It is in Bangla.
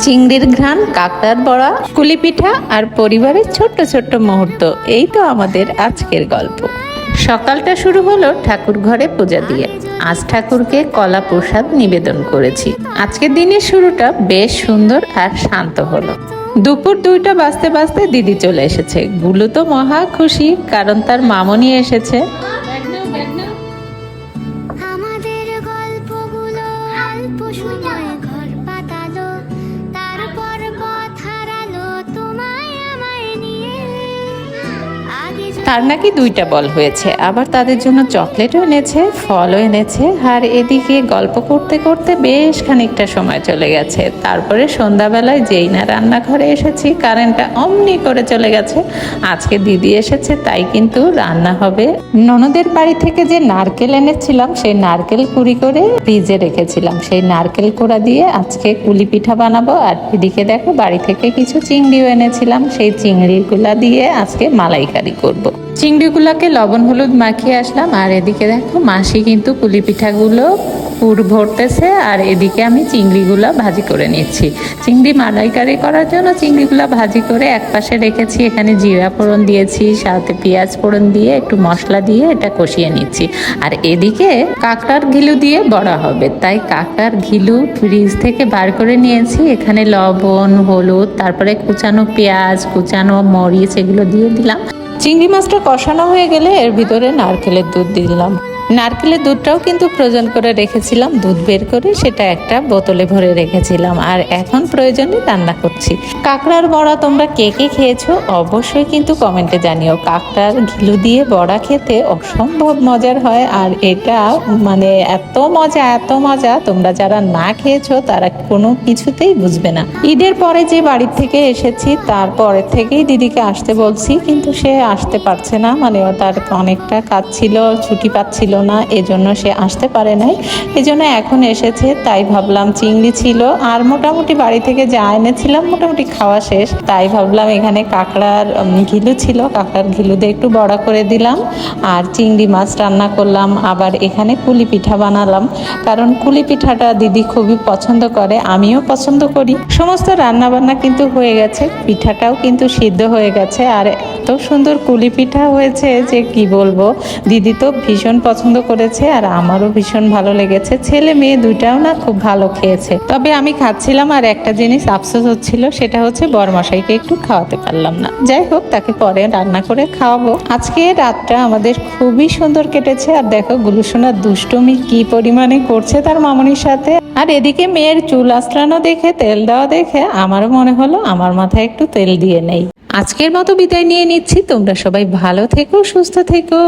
চিংড়ির ঘ্রাণ, কাঁকড়ার বড়া, কুলি পিঠা আর পরিবারের ছোট্ট ছোট্ট মুহূর্ত, এই তো আমাদের আজকের গল্প। সকালটা শুরু হলো ঠাকুর ঘরে পূজা দিয়ে। আজ ঠাকুরকে কলা প্রসাদ নিবেদন করেছি। আজকের দিনের শুরুটা বেশ সুন্দর আর শান্ত হলো। দুপুর 2টা বাজতে বাজতে দিদি চলে এসেছে। গুলু তো মহা খুশি, কারণ তার মামনি এসেছে। আমাদের গল্পগুলো অল্প সময় ঘর পাতালো, তারপর পথ হারালো তোমায় আমায় নিয়ে। তার নাকি 2টা বল হয়েছে, আবার তাদের জন্য চকলেটও এনেছে, ফলও এনেছে। আর এদিকে গল্প করতে করতে বেশ খানিকটা সময় চলে গেছে। তারপরে সন্ধ্যাবেলায় যেই না রান্নাঘরে এসেছি, কারেন্টটা অমনি করে চলে গেছে। আজকে দিদি এসেছে, তাই কিন্তু রান্না হবে। ননদের বাড়ি থেকে যে নারকেল এনেছিলাম, সেই নারকেল কুড়ি করে ফ্রিজে রেখেছিলাম। সেই নারকেল কোড়া দিয়ে আজকে কুলি পিঠা বানাবো। আর এদিকে দেখো, বাড়ি থেকে কিছু চিংড়িও এনেছিলাম, সেই চিংড়িগুলা দিয়ে আজকে মালাইকারি করব। চিংড়িগুলাকে লবণ হলুদ মাখিয়ে আসলাম। আর এদিকে দেখো, মাসি কিন্তু কুলি পিঠাগুলো পুর ভরতেছে, আর এদিকে আমি চিংড়িগুলা ভাজি করে নিচ্ছি। চিংড়ি মালাইকারি করার জন্য চিংড়িগুলা ভাজি করে একপাশে রেখেছি। এখানে জিরা ফোড়ন দিয়েছি, সাথে পেঁয়াজ ফোড়ন দিয়ে একটু মশলা দিয়ে এটা কষিয়ে নিচ্ছি। আর এদিকে কাঁকড়ার ঘিলু দিয়ে বড়া হবে, তাই কাঁকড়ার ঘিলু ফ্রিজ থেকে বার করে নিয়েছি। এখানে লবণ হলুদ, তারপরে কুচানো পেঁয়াজ, কুচানো মরিচ এগুলো দিয়ে দিলাম। চিংড়ি মাছটা কষানো হয়ে গেলে এর ভিতরে নারকেলের দুধ দিলাম। নারকেলের দুধটাও কিন্তু ফ্রোজেন করে রেখেছিলাম, দুধ বের করে সেটা একটা বোতলে ভরে রেখেছিলাম। আর এখন প্রয়োজনে রান্না করছি। কাঁকড়ার বড়া তোমরা কে কে খেয়েছো অবশ্যই কিন্তু কমেন্টে জানিও। কাঁকড়ার ঘিলু দিয়ে বড়া খেতে অসম্ভব মজার হয়। আর এটা মানে এত মজা, তোমরা যারা না খেয়েছো তারা কোনো কিছুতেই বুঝবে না। ঈদের পরে যে বাড়ির থেকে এসেছি, তারপরে থেকেই দিদিকে আসতে বলছি, কিন্তু সে আসতে পারছে না। মানে তার অনেকটা কাজ ছিল, ছুটি পাচ্ছিল না, এজন্য সে আসতে পারে নাই। এজন্য এখন এসেছে। তাই ভাবলাম, চিংড়ি ছিল আর মোটামুটি বাড়ি থেকে যা এনেছিলাম মোটামুটি খাওয়া শেষ। তাই ভাবলাম এখানে কাঁকড়ার ঘিলু ছিল, কাঁকড়ার ঘিলু দিয়ে একটু বড়া করে দিলাম। আর চিংড়ি মাছ রান্না করলাম। আবার এখানে কুলি পিঠা বানালাম, কারণ কুলি পিঠাটা দিদি খুবই পছন্দ করে, আমিও পছন্দ করি। সমস্ত রান্না বান্না কিন্তু হয়ে গেছে, পিঠাটাও কিন্তু সিদ্ধ হয়ে গেছে। আর এত সুন্দর কুলি পিঠা হয়েছে যে কি বলবো। দিদি তো ভীষণ পছন্দ করেছে, আর আমারও ভীষণ ভালো লেগেছে। ছেলে মেয়ে দুটাও না খুব ভালো খেয়েছে। তবে আমি খাচ্ছিলাম, আর একটা জিনিস আফসোস হচ্ছিল, সেটা হচ্ছে বরমশাইকে একটু খাওয়াতে পারলাম না। যাই হোক, তাকে পরে রান্না করে খাওয়াবো। আজকে রাতটা আমাদের খুবই সুন্দর কেটেছে। আর দেখো, গুলুসোনার দুষ্টুমি কি পরিমাণে করছে তার মামনির সাথে। আর এদিকে মেয়ের চুল আঁচড়ানো দেখে, তেল দেওয়া দেখে আমারও মনে হলো আমার মাথায় একটু তেল দিয়ে নেই। আজকের মতো বিদায় নিয়ে নিচ্ছি। তোমরা সবাই ভালো থেকো, সুস্থ থেকো।